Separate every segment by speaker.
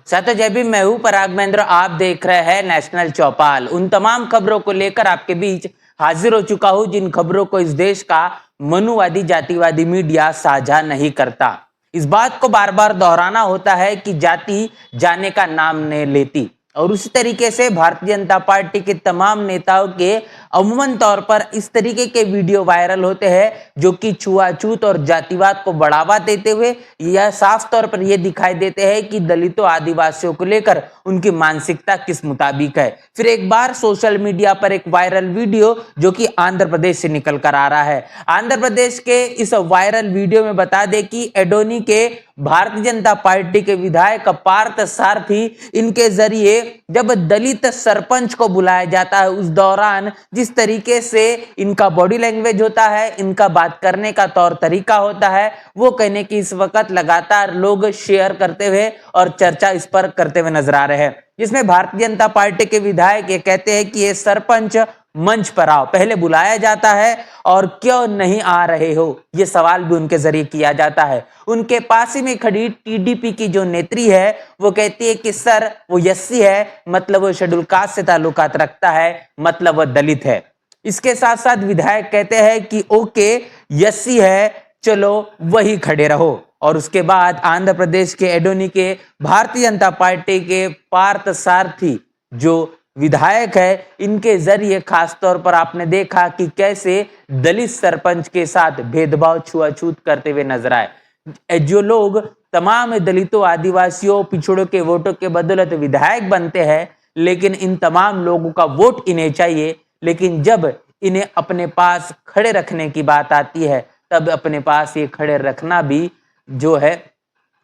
Speaker 1: साथो जय भीम, मैं हूं पराग महेंद्र। आप देख रहे हैं नेशनल चौपाल। उन तमाम खबरों को लेकर आपके बीच हाजिर हो चुका हूं जिन खबरों को इस देश का मनुवादी जातिवादी मीडिया साझा नहीं करता। इस बात को बार बार दोहराना होता है कि जाति जाने का नाम नहीं लेती, और उसी तरीके से भारतीय जनता पार्टी के तमाम नेताओं के अमूमन तौर पर इस तरीके के वीडियो वायरल होते हैं जो कि छुआछूत और जातिवाद को बढ़ावा देते हुए यह साफ तौर पर यह दिखाई देते हैं कि दलितों आदिवासियों को लेकर उनकी मानसिकता किस मुताबिक है। फिर एक बार सोशल मीडिया पर एक वायरल वीडियो जो कि आंध्र प्रदेश से निकल कर आ रहा है। आंध्र प्रदेश के इस वायरल वीडियो में बता दें कि एडोनी के भारतीय जनता पार्टी के विधायक पार्थ सारथी, इनके जरिए जब दलित सरपंच को बुलाया जाता है उस दौरान जिस तरीके से इनका बॉडी लैंग्वेज होता है, इनका बात करने का तौर तरीका होता है, वो कहने की इस वक्त लगातार लोग शेयर करते हुए और चर्चा इस पर करते हुए नजर आ रहे हैं। जिसमें भारतीय जनता पार्टी के विधायक ये कहते हैं कि ये सरपंच मंच पर आओ, पहले बुलाया जाता है और क्यों नहीं आ रहे हो, ये सवाल भी उनके जरिए किया जाता है। उनके पास ही में खड़ी टीडीपी की जो नेत्री है वो कहती है कि सर वो एससी है, मतलब वो शेड्यूल कास्ट से ताल्लुकात रखता है, मतलब वो दलित है। इसके साथ साथ विधायक कहते हैं कि ओके एससी है, चलो वही खड़े रहो। और उसके बाद आंध्र प्रदेश के एडोनी के भारतीय जनता पार्टी के पार्थ सारथी जो विधायक है, इनके जरिए खासतौर पर आपने देखा कि कैसे दलित सरपंच के साथ भेदभाव छुआछूत करते हुए नजर आए। जो लोग तमाम दलितों आदिवासियों पिछड़ों के वोटों के बदौलत विधायक बनते हैं, लेकिन इन तमाम लोगों का वोट इन्हें चाहिए, लेकिन जब इन्हें अपने पास खड़े रखने की बात आती है तब अपने पास ये खड़े रखना भी जो है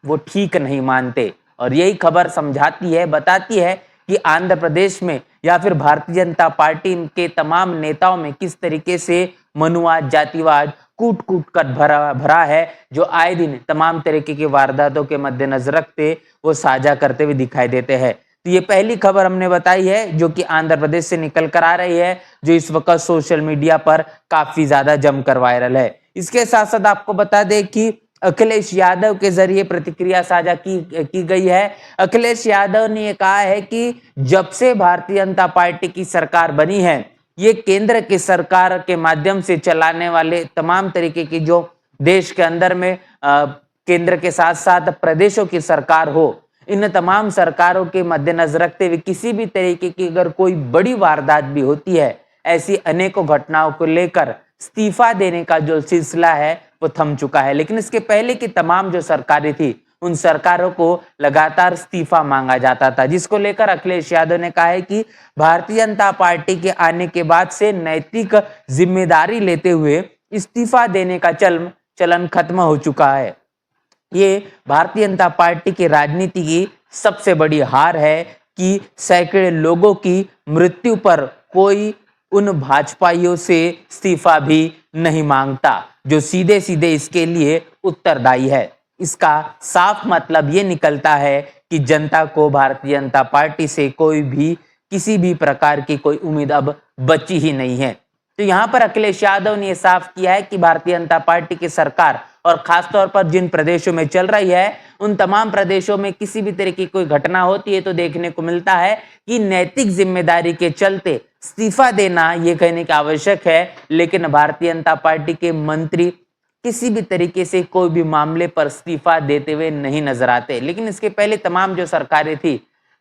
Speaker 1: वो ठीक नहीं मानते। और यही खबर समझाती है, बताती है कि आंध्र प्रदेश में या फिर भारतीय जनता पार्टी के तमाम नेताओं में किस तरीके से मनुवाद जातिवाद कूट कूट कर भरा है, जो आए दिन तमाम तरीके की वारदातों के मद्देनजर रखते वो साझा करते हुए दिखाई देते हैं। तो ये पहली खबर हमने बताई है जो कि आंध्र प्रदेश से निकल कर आ रही है, जो इस वक्त सोशल मीडिया पर काफी ज्यादा जमकर वायरल है। इसके साथ साथ आपको बता दें कि अखिलेश यादव के जरिए प्रतिक्रिया साझा की गई है। अखिलेश यादव ने कहा है कि जब से भारतीय जनता पार्टी की सरकार बनी है, ये केंद्र की सरकार के माध्यम से चलाने वाले तमाम तरीके की जो देश के अंदर में केंद्र के साथ साथ प्रदेशों की सरकार हो, इन तमाम सरकारों के मद्देनजर रखते हुए किसी भी तरीके की अगर कोई बड़ी वारदात भी होती है, ऐसी अनेकों घटनाओं को लेकर इस्तीफा देने का जो सिलसिला है वो थम चुका है। लेकिन इसके पहले की तमाम जो सरकारें थी, उन सरकारों को लगातार इस्तीफा मांगा जाता था, जिसको लेकर अखिलेश यादव ने कहा है कि भारतीय जनता पार्टी के आने के बाद से नैतिक जिम्मेदारी लेते हुए इस्तीफा देने का चलन खत्म हो चुका है। ये भारतीय जनता पार्टी की राजनीति की सबसे बड़ी हार है कि सैकड़ों लोगों की मृत्यु पर कोई उन भाजपाइयों से इस्तीफा भी नहीं मांगता जो सीधे सीधे इसके लिए उत्तरदायी है। इसका साफ मतलब ये निकलता है कि जनता को भारतीय जनता पार्टी से कोई भी किसी भी प्रकार की कोई उम्मीद अब बची ही नहीं है। तो यहाँ पर अखिलेश यादव ने साफ किया है कि भारतीय जनता पार्टी की सरकार और खासतौर पर जिन प्रदेशों में चल रही है, उन तमाम प्रदेशों में किसी भी तरह की कोई घटना होती है तो देखने को मिलता है कि नैतिक जिम्मेदारी के चलते इस्तीफा देना ये कहने की आवश्यक है, लेकिन भारतीय जनता पार्टी के मंत्री किसी भी तरीके से कोई भी मामले पर इस्तीफा देते हुए नहीं नजर आते। लेकिन इसके पहले तमाम जो सरकारें थी,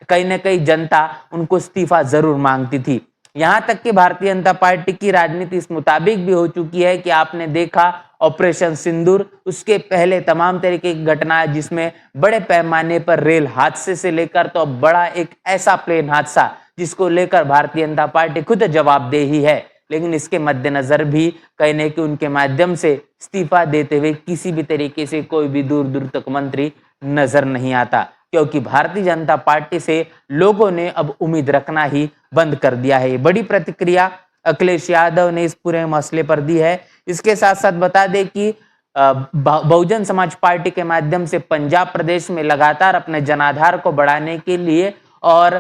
Speaker 1: कहीं ना कहीं जनता उनको इस्तीफा जरूर मांगती थी। यहां तक कि भारतीय जनता पार्टी की राजनीति इस मुताबिक भी हो चुकी है कि आपने देखा ऑपरेशन सिंदूर, उसके पहले तमाम तरीके की घटनाएं जिसमें बड़े पैमाने पर रेल हादसे से लेकर तो बड़ा एक ऐसा प्लेन हादसा जिसको लेकर भारतीय जनता पार्टी खुद जवाबदेही है, लेकिन इसके मद्देनजर भी कहने कि उनके माध्यम से इस्तीफा देते हुए किसी भी तरीके से कोई भी दूर दूर तक मंत्री नजर नहीं आता, क्योंकि भारतीय जनता पार्टी से लोगों ने अब उम्मीद रखना ही बंद कर दिया है। बड़ी प्रतिक्रिया अखिलेश यादव ने इस पूरे मसले पर दी है। इसके साथ साथ बता दें कि बहुजन समाज पार्टी के माध्यम से पंजाब प्रदेश में लगातार अपने जनाधार को बढ़ाने के लिए और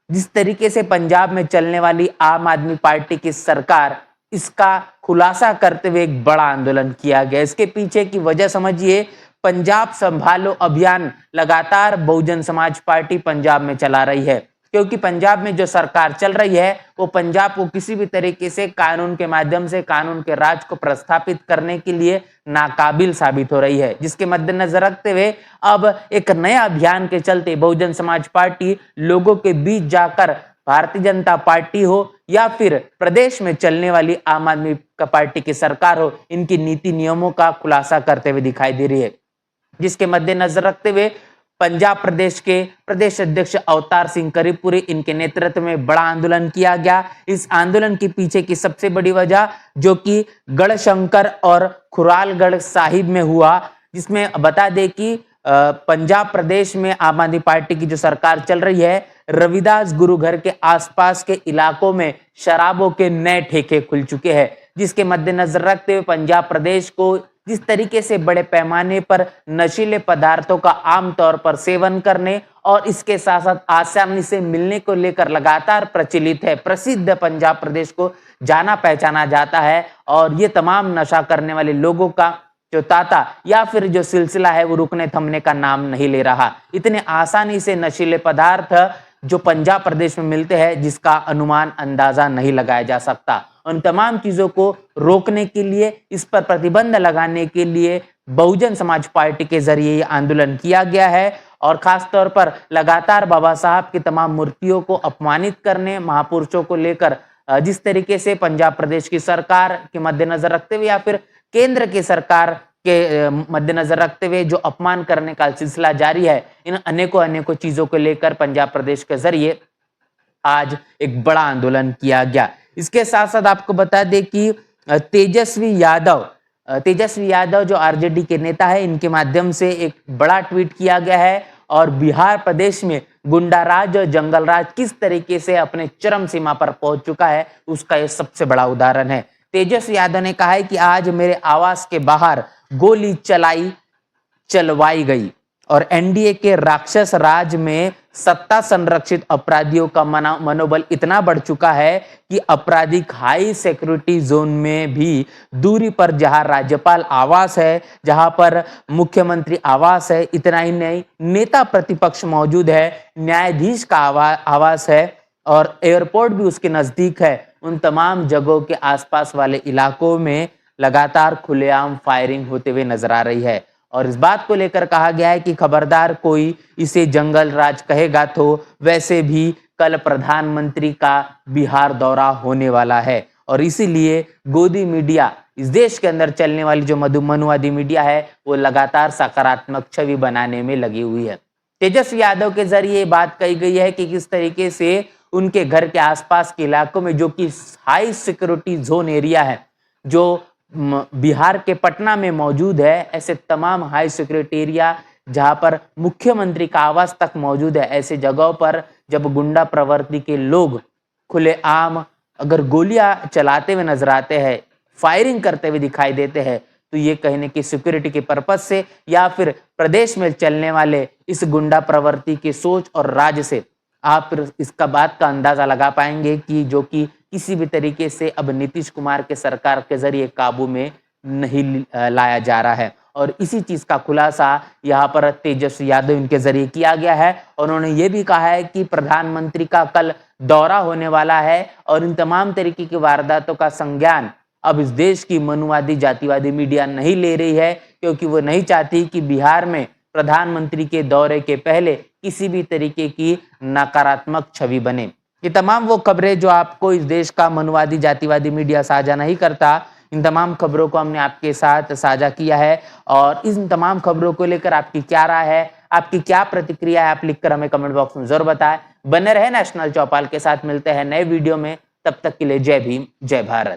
Speaker 1: जिस तरीके से पंजाब में चलने वाली आम आदमी पार्टी की सरकार, इसका खुलासा करते हुए एक बड़ा आंदोलन किया गया। इसके पीछे की वजह समझिए, पंजाब संभालो अभियान लगातार बहुजन समाज पार्टी पंजाब में चला रही है, क्योंकि पंजाब में जो सरकार चल रही है वो पंजाब को किसी भी तरीके से कानून के माध्यम से कानून के राज को प्रस्थापित करने के लिए नाकाबिल साबित हो रही है, जिसके मद्देनजर रखते हुए अब एक नया अभियान के चलते बहुजन समाज पार्टी लोगों के बीच जाकर भारतीय जनता पार्टी हो या फिर प्रदेश में चलने वाली आम आदमी पार्टी की सरकार हो, इनकी नीति नियमों का खुलासा करते हुए दिखाई दे रही है, जिसके मद्देनजर रखते हुए पंजाब प्रदेश के प्रदेश अध्यक्ष अवतार सिंह करीमपुरी, इनके नेतृत्व में बड़ा आंदोलन किया गया। इस आंदोलन के पीछे की सबसे बड़ी वजह जो कि गढ़शंकर और खुरालगढ़ साहिब में हुआ, जिसमें बता दें कि पंजाब प्रदेश में आम आदमी पार्टी की जो सरकार चल रही है, रविदास गुरु घर के आसपास के इलाकों में शराबों के नए ठेके खुल चुके हैं, जिसके मद्देनजर रखते हुए पंजाब प्रदेश को जिस तरीके से बड़े पैमाने पर नशीले पदार्थों का आमतौर पर सेवन करने और इसके साथ साथ आसानी से मिलने को लेकर लगातार प्रचलित है, प्रसिद्ध पंजाब प्रदेश को जाना पहचाना जाता है। और ये तमाम नशा करने वाले लोगों का जो तांता या फिर जो सिलसिला है वो रुकने थमने का नाम नहीं ले रहा। इतने आसानी से नशीले पदार्थ जो पंजाब प्रदेश में मिलते हैं जिसका अनुमान अंदाजा नहीं लगाया जा सकता। उन तमाम चीजों को रोकने के लिए, इस पर प्रतिबंध लगाने के लिए बहुजन समाज पार्टी के जरिए ये आंदोलन किया गया है। और खास तौर पर लगातार बाबा साहब की तमाम मूर्तियों को अपमानित करने, महापुरुषों को लेकर जिस तरीके से पंजाब प्रदेश की सरकार के मद्देनजर रखते हुए या फिर केंद्र की सरकार के मद्देनजर रखते हुए जो अपमान करने का सिलसिला जारी है, इन अनेकों चीजों को लेकर पंजाब प्रदेश के जरिए आज एक बड़ा आंदोलन किया गया। इसके साथ साथ आपको बता दें कि तेजस्वी यादव जो आरजेडी के नेता है, इनके माध्यम से एक बड़ा ट्वीट किया गया है और बिहार प्रदेश में गुंडाराज और जंगलराज किस तरीके से अपने चरम सीमा पर पहुंच चुका है उसका ये सबसे बड़ा उदाहरण है। तेजस्वी यादव ने कहा है कि आज मेरे आवास के बाहर गोली चलवाई गई और एनडीए के राक्षस राज में सत्ता संरक्षित अपराधियों का मनोबल इतना बढ़ चुका है कि आपराधिक हाई सिक्योरिटी जोन में भी दूरी पर जहां राज्यपाल आवास है, जहां पर मुख्यमंत्री आवास है, इतना ही नहीं नेता प्रतिपक्ष मौजूद है, न्यायाधीश का आवास है और एयरपोर्ट भी उसके नजदीक है, उन तमाम जगहों के आसपास वाले इलाकों में लगातार खुलेआम फायरिंग होते हुए नजर आ रही है। और इस बात को लेकर कहा गया है कि खबरदार कोई इसे जंगल राज कहेगा तो वैसे भी कल प्रधानमंत्री का बिहार दौरा होने वाला है और इसीलिए गोदी मीडिया, इस देश के अंदर चलने वाली जो मनुवादी मीडिया है वो लगातार सकारात्मक छवि बनाने में लगी हुई है। तेजस्वी यादव के जरिए बात कही गई है कि किस तरीके से उनके घर के आसपास के इलाकों में जो कि हाई सिक्योरिटी जोन एरिया है, जो बिहार के पटना में मौजूद है, ऐसे तमाम हाई सिक्योरिटी एरिया जहां पर मुख्यमंत्री का आवास तक मौजूद है, ऐसे जगहों पर जब गुंडा प्रवृत्ति के लोग खुलेआम अगर गोलियां चलाते हुए नजर आते हैं, फायरिंग करते हुए दिखाई देते हैं, तो ये कहने की सिक्योरिटी के पर्पज से या फिर प्रदेश में चलने वाले इस गुंडा प्रवृत्ति की सोच और राज से आप इसका बात का अंदाजा लगा पाएंगे कि जो कि किसी भी तरीके से अब नीतीश कुमार के सरकार के जरिए काबू में नहीं लाया जा रहा है। और इसी चीज का खुलासा यहाँ पर तेजस्वी यादव इनके जरिए किया गया है और उन्होंने ये भी कहा है कि प्रधानमंत्री का कल दौरा होने वाला है और इन तमाम तरीके की वारदातों का संज्ञान अब इस देश की मनुवादी जातिवादी मीडिया नहीं ले रही है, क्योंकि वो नहीं चाहती कि बिहार में प्रधानमंत्री के दौरे के पहले किसी भी तरीके की नकारात्मक छवि बने। ये तमाम वो खबरें जो आपको इस देश का मनुवादी जातिवादी मीडिया साझा नहीं करता, इन तमाम खबरों को हमने आपके साथ साझा किया है और इन तमाम खबरों को लेकर आपकी क्या राय है, आपकी क्या प्रतिक्रिया है, आप लिखकर हमें कमेंट बॉक्स में जरूर बताएं। बने रहे नेशनल चौपाल के साथ, मिलते हैं नए वीडियो में, तब तक के लिए जय भीम, जय भारत।